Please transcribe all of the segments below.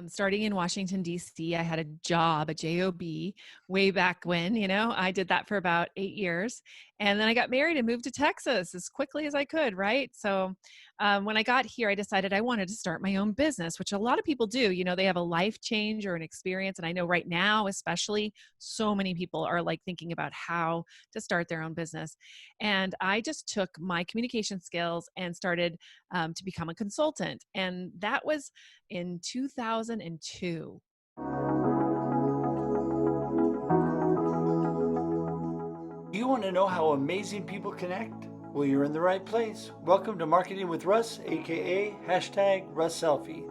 Starting in Washington, D.C., I had a job, a job, way back when, I did that for about 8 years. And then I got married and moved to Texas as quickly as I could, right? So when I got here, I decided I wanted to start my own business, which a lot of people do. They have a life change or an experience. And I know right now, especially, so many people are like thinking about how to start their own business. And I just took my communication skills and started to become a consultant. And that was in 2002. Do you want to know how amazing people connect? Well, you're in the right place. Welcome to Marketing with Russ, aka #RussSelfie.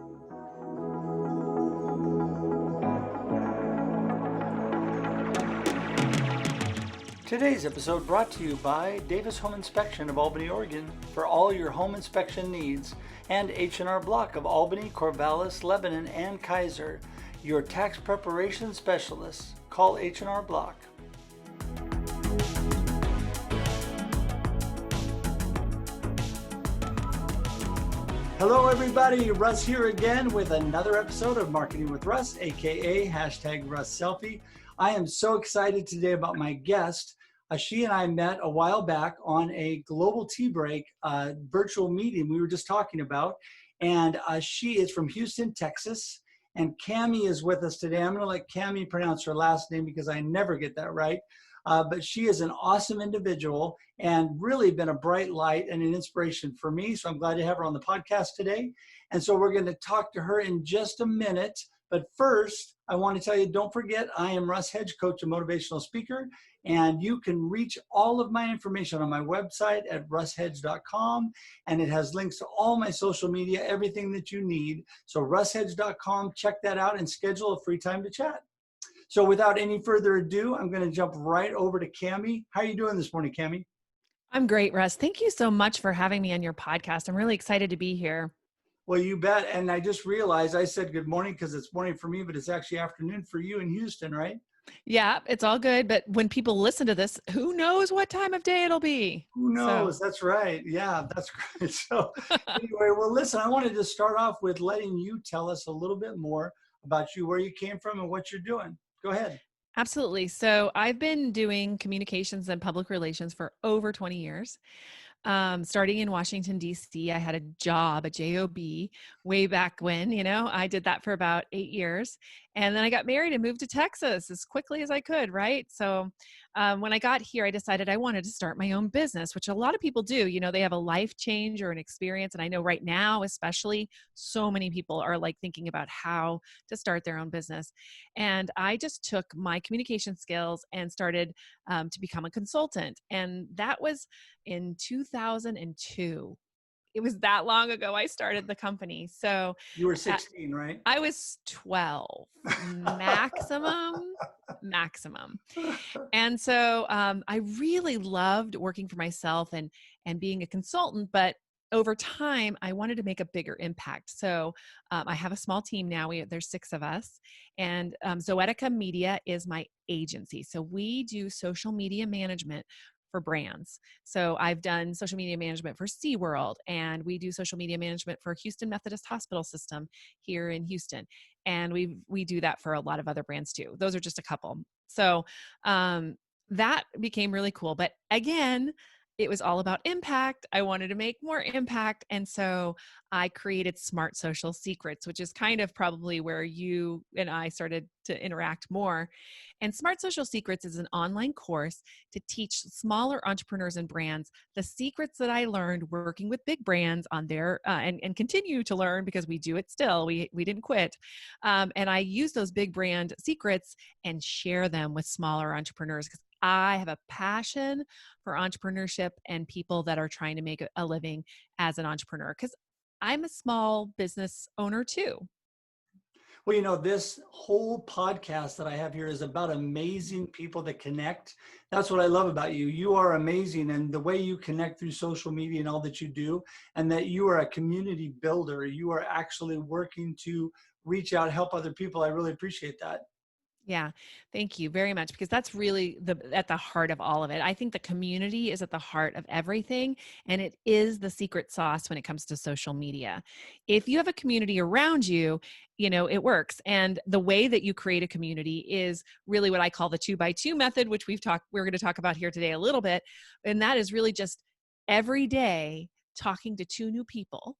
Today's episode brought to you by Davis Home Inspection of Albany, Oregon for all your home inspection needs, and H&R Block of Albany, Corvallis, Lebanon, and Kaiser, your tax preparation specialists. Call H&R Block. Hello everybody, Russ here again with another episode of Marketing with Russ, aka #RussSelfie. I am so excited today about my guest. She and I met a while back on a global tea break virtual meeting we were just talking about. And she is from Houston, Texas. And Cammie is with us today. I'm going to let Cammie pronounce her last name because I never get that right. But she is an awesome individual and really been a bright light and an inspiration for me. So I'm glad to have her on the podcast today. And so we're going to talk to her in just a minute. But first, I want to tell you, don't forget, I am Russ Hedge, coach and motivational speaker. And you can reach all of my information on my website at russhedge.com. And it has links to all my social media, everything that you need. So russhedge.com, check that out and schedule a free time to chat. So without any further ado, I'm going to jump right over to Cammie. How are you doing this morning, Cammie? I'm great, Russ. Thank you so much for having me on your podcast. I'm really excited to be here. Well, you bet. And I just realized I said good morning because it's morning for me, but it's actually afternoon for you in Houston, right? Yeah, it's all good. But when people listen to this, who knows what time of day it'll be? Who knows? So. That's right. Yeah, that's great. So anyway, well, listen, I wanted to start off with letting you tell us a little bit more about you, where you came from and what you're doing. Go ahead. Absolutely. So I've been doing communications and public relations for over 20 years. Starting in Washington, D.C., I had a job, a job, way back when, I did that for about 8 years. And then I got married and moved to Texas as quickly as I could, right? So when I got here, I decided I wanted to start my own business, which a lot of people do. They have a life change or an experience. And I know right now, especially, so many people are like thinking about how to start their own business. And I just took my communication skills and started to become a consultant. And that was in 2002. It was that long ago I started the company. So you were 16, right? I was 12, maximum. And so I really loved working for myself and being a consultant, but over time, I wanted to make a bigger impact. So I have a small team now. There's 6 of us. And Zoetica Media is my agency. So we do social media management for brands. So I've done social media management for SeaWorld, and we do social media management for Houston Methodist Hospital System here in Houston. And we do that for a lot of other brands too. Those are just a couple. So that became really cool. But again, it was all about impact. I wanted to make more impact. And so I created Smart Social Secrets, which is kind of probably where you and I started to interact more. And Smart Social Secrets is an online course to teach smaller entrepreneurs and brands the secrets that I learned working with big brands on their, and continue to learn because we do it still. We didn't quit. And I use those big brand secrets and share them with smaller entrepreneurs because I have a passion for entrepreneurship and people that are trying to make a living as an entrepreneur because I'm a small business owner too. Well, this whole podcast that I have here is about amazing people that connect. That's what I love about you. You are amazing. And the way you connect through social media and all that you do, and that you are a community builder. You are actually working to reach out, help other people. I really appreciate that. Yeah, thank you very much because that's really at the heart of all of it. I think the community is at the heart of everything, and it is the secret sauce when it comes to social media. If you have a community around you, it works. And the way that you create a community is really what I call the 2x2 method, which we're going to talk about here today a little bit, and that is really just every day talking to two new people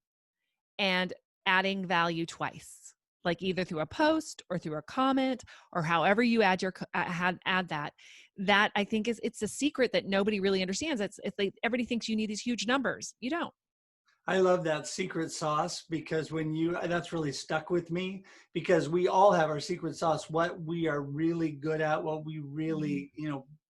and adding value twice, like either through a post or through a comment or however you add that. That I think it's a secret that nobody really understands. Everybody thinks you need these huge numbers. You don't. I love that secret sauce because that's really stuck with me because we all have our secret sauce, what we are really good at, what we Mhm. really,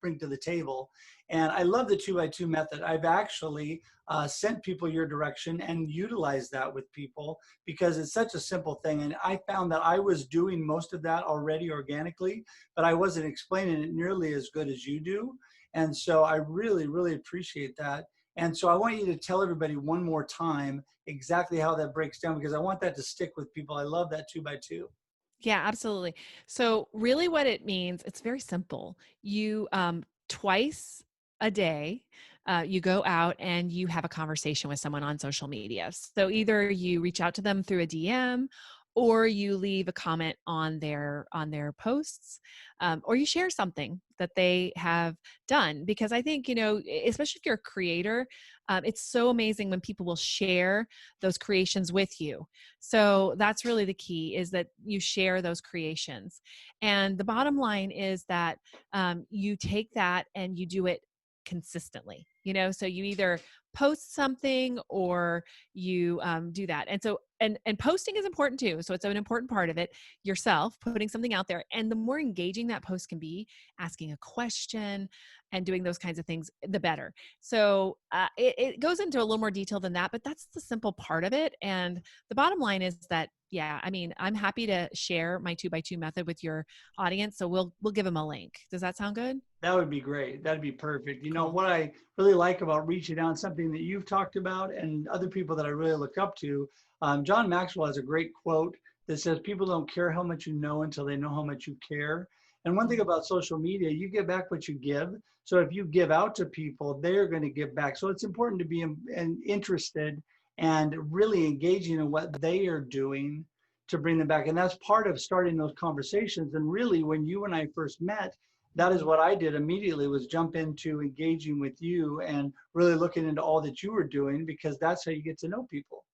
bring to the table. And I love the 2x2 method. I've actually sent people your direction and utilized that with people because it's such a simple thing. And I found that I was doing most of that already organically, but I wasn't explaining it nearly as good as you do. And so I really, really appreciate that. And so I want you to tell everybody one more time exactly how that breaks down because I want that to stick with people. I love that 2x2. Yeah, absolutely. So, really, what it means, it's very simple. You twice a day, you go out and you have a conversation with someone on social media. So, either you reach out to them through a DM, or you leave a comment on their posts, or you share something that they have done. Because I think especially if you're a creator, it's so amazing when people will share those creations with you. So that's really the key, is that you share those creations. And the bottom line is that you take that and you do it consistently. So you either post something or you do that. And so and posting is important too. So it's an important part of it, yourself putting something out there. And the more engaging that post can be, asking a question and doing those kinds of things, the better. So it goes into a little more detail than that, but that's the simple part of it. And the bottom line is that, yeah, I mean, I'm happy to share my 2x2 method with your audience. So we'll give them a link. Does that sound good? That would be great. That'd be perfect. Cool. What I really like about reaching out, something that you've talked about and other people that I really look up to, John Maxwell has a great quote that says, people don't care how much you know until they know how much you care. And one thing Mm. about social media, you get back what you give. So if you give out to people, they're going to give back. So it's important to be interested and really engaging in what they are doing to bring them back. And that's part of starting those conversations. And really, when you and I first met, that is Mhm. what I did immediately, was jump into engaging with you and really looking into all that you were doing, because that's how you get to know people.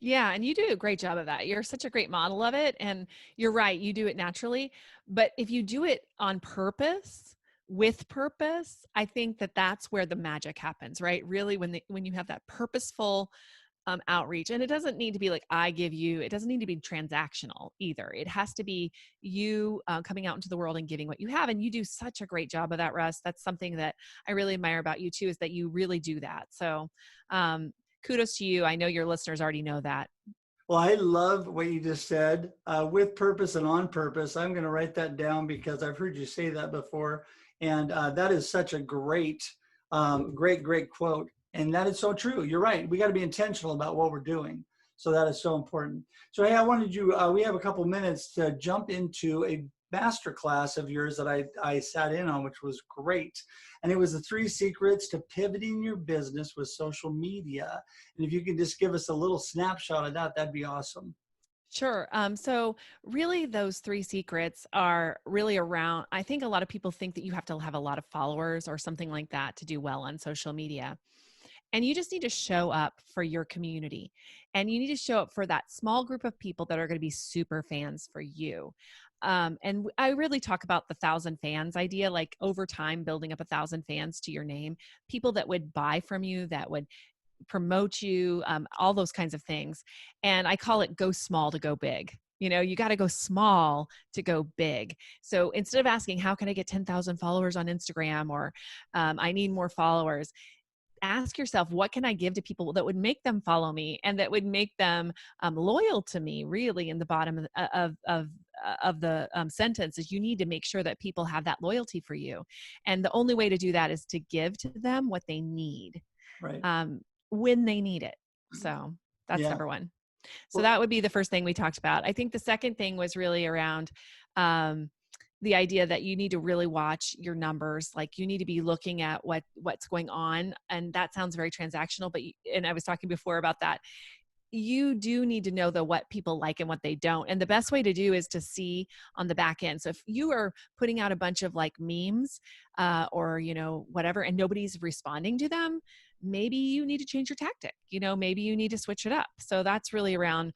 Yeah, and you do a great job of that. You're such a great model of it, and you're right, you do it naturally. But if you do it on purpose, with purpose, I think that that's where the magic happens, right? Really, when you have that purposeful outreach, and it doesn't need to be like I give you. It doesn't need to be transactional either. It has to be you coming out into the world and giving what you have, and you do such a great job of that, Russ. That's something that I really admire about you too, is that you really do that. So um, kudos to you. I know your listeners already know that. Well, I love what you just said, with purpose and on purpose. I'm going to write that down because I've heard you say that before. And that is such a great quote. And that is so true. You're right. We got to be intentional about what we're doing. So that is so important. So, hey, I wanted you, we have a couple minutes to jump into a master class of yours that I sat in on, which was great. And it was the 3 secrets to pivoting your business with social media. And if you could just give us a little snapshot of that, that'd be awesome. Sure. So really those 3 secrets are really around, I think a lot of people think that you have to have a lot of followers or something like that to do well on social media. And you just need to show up for your community. And you need to show up for that small group of people that are going to be super fans for you. I really talk about the 1,000 fans idea, like over time, building up 1,000 fans to your name, people that would buy from you, that would promote you, all those kinds of things. And I call it go small to go big. You got to go small to go big. So instead of asking, how can I get 10,000 followers on Instagram, or I need more followers, ask yourself, what can I give to people that would make them follow me and that would make them loyal to me? Really, in the bottom of the sentence is, you need to make sure that people have that loyalty for you. And the only way to do that is to give to them what they need, Right. um, when they need it. So that's Yeah. number one. So Well, that would be the first thing we talked about. I think the second thing was really around um, the idea that you need to really watch your numbers. Like you need to be looking at what's going on. And that sounds very transactional, but, and I was talking before about that. You do need to know what people like and what they don't. And the best way to do is to see on the back end. So if you are putting out a bunch of like memes or, whatever, and nobody's responding to them, maybe you need to change your tactic, maybe you need to switch it up. So that's really around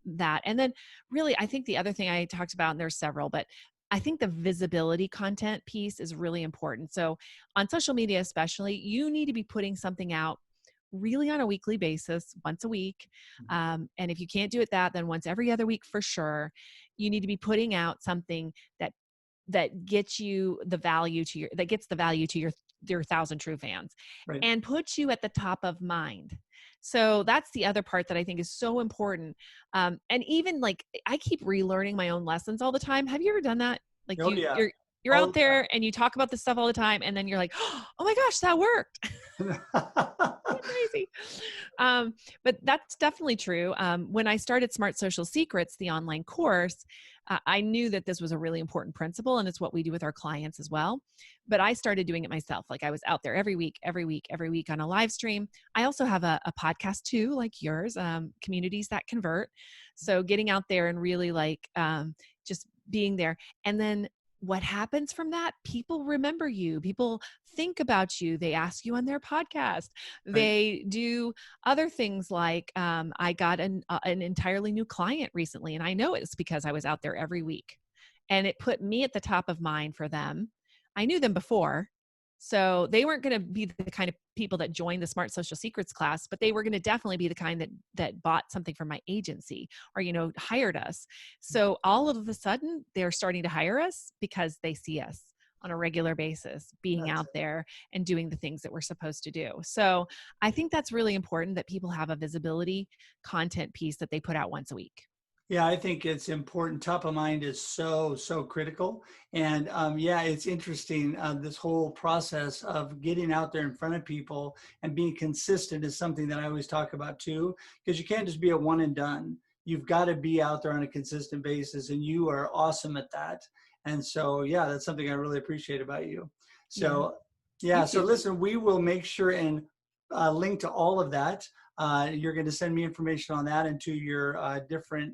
that. And then really, I think the other thing I talked about, and there's several, but I think the visibility content piece is really important. So on social media, especially, you need to be putting something out really on a weekly basis, once a week. And if you can't do it then once every other week for sure. You need to be putting out something that gets you the value to your 1,000 true fans, Right. and puts you at the top of mind. So that's the other part that I think is so important. And even like I keep relearning my own lessons all the time. Have you ever done that? Like Yeah. you're All out there and you talk about this stuff all the time, and then you're like, oh my gosh, that worked. Crazy. But that's definitely true. When I started Smart Social Secrets, the online course, I knew that this was a really important principle, and it's what we do with our clients as well. But I started doing it myself. Like I was out there every week on a live stream. I also have a podcast too, like yours, Communities That Convert. So getting out there and really like just being there. And then what happens from that? People remember you. People think about you. They ask you on their podcast. Right. They do other things like I got an entirely new client recently, and I know it's because I was out there every week, and it put me at the top of mind for them. I knew them before, so they weren't going to be the kind of people that joined the Smart Social Secrets class, but they were going to definitely be the kind that bought something from my agency or, hired us. So all of a sudden they're starting to hire us because they see us on a regular basis, being out there and doing the things that we're supposed to do. So I think that's really important that people have a visibility content piece that they put out once a week. Yeah, I think it's important. Top of mind is so critical. And it's interesting. This whole process of getting out there in front of people and being consistent is something that I always talk about too, because you can't just be a one and done. You've got to be out there on a consistent basis, and you are awesome at that. And so, that's something I really appreciate about you. So, so listen, we will make sure and link to all of that. You're going to send me information on that and to your different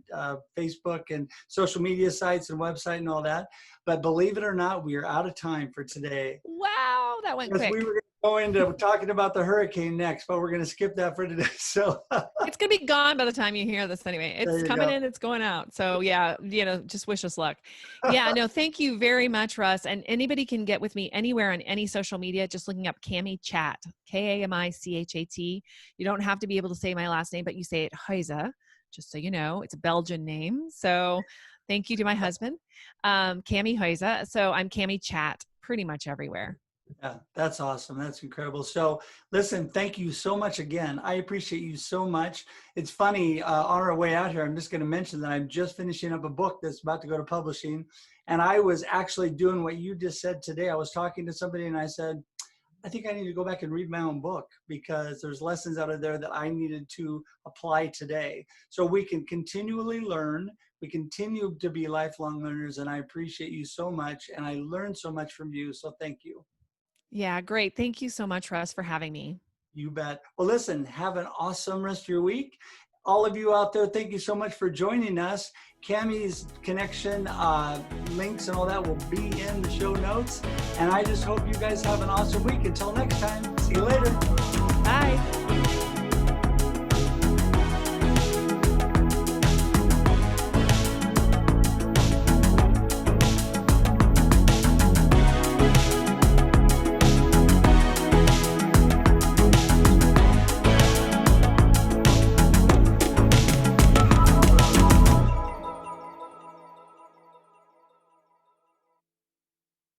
Facebook and social media sites and website and all that. But believe it or not, we are out of time for today. Wow, that went quick. We were going to go into talking about the hurricane next, but we're going to skip that for today. So it's going to be gone by the time you hear this anyway. It's coming in, it's going out. So just wish us luck. Thank you very much, Russ. And anybody can get with me anywhere on any social media, just looking up Cami Chat, Kamichat. You don't have to be able to say my last name, but you say it Huyse, just so you know. It's a Belgian name. So thank you to my husband, Cami Huyse. So I'm Cami Chat pretty much everywhere. Yeah, that's awesome. That's incredible. So listen, thank you so much again. I appreciate you so much. It's funny, on our way out here, I'm just going to mention that I'm just finishing up a book that's about to go to publishing. And I was actually doing what you just said today. I was talking to somebody and I said, I think I need to go back and read my own book, because there's lessons out of there that I needed to apply today. So we can continually learn. We continue to be lifelong learners. And I appreciate you so much. And I learned so much from you. So thank you. Yeah, great. Thank you so much, Russ, for having me. You bet. Well, listen, have an awesome rest of your week. All of you out there, thank you so much for joining us. Cami's connection, links and all that will be in the show notes. And I just hope you guys have an awesome week. Until next time, see you later. Bye.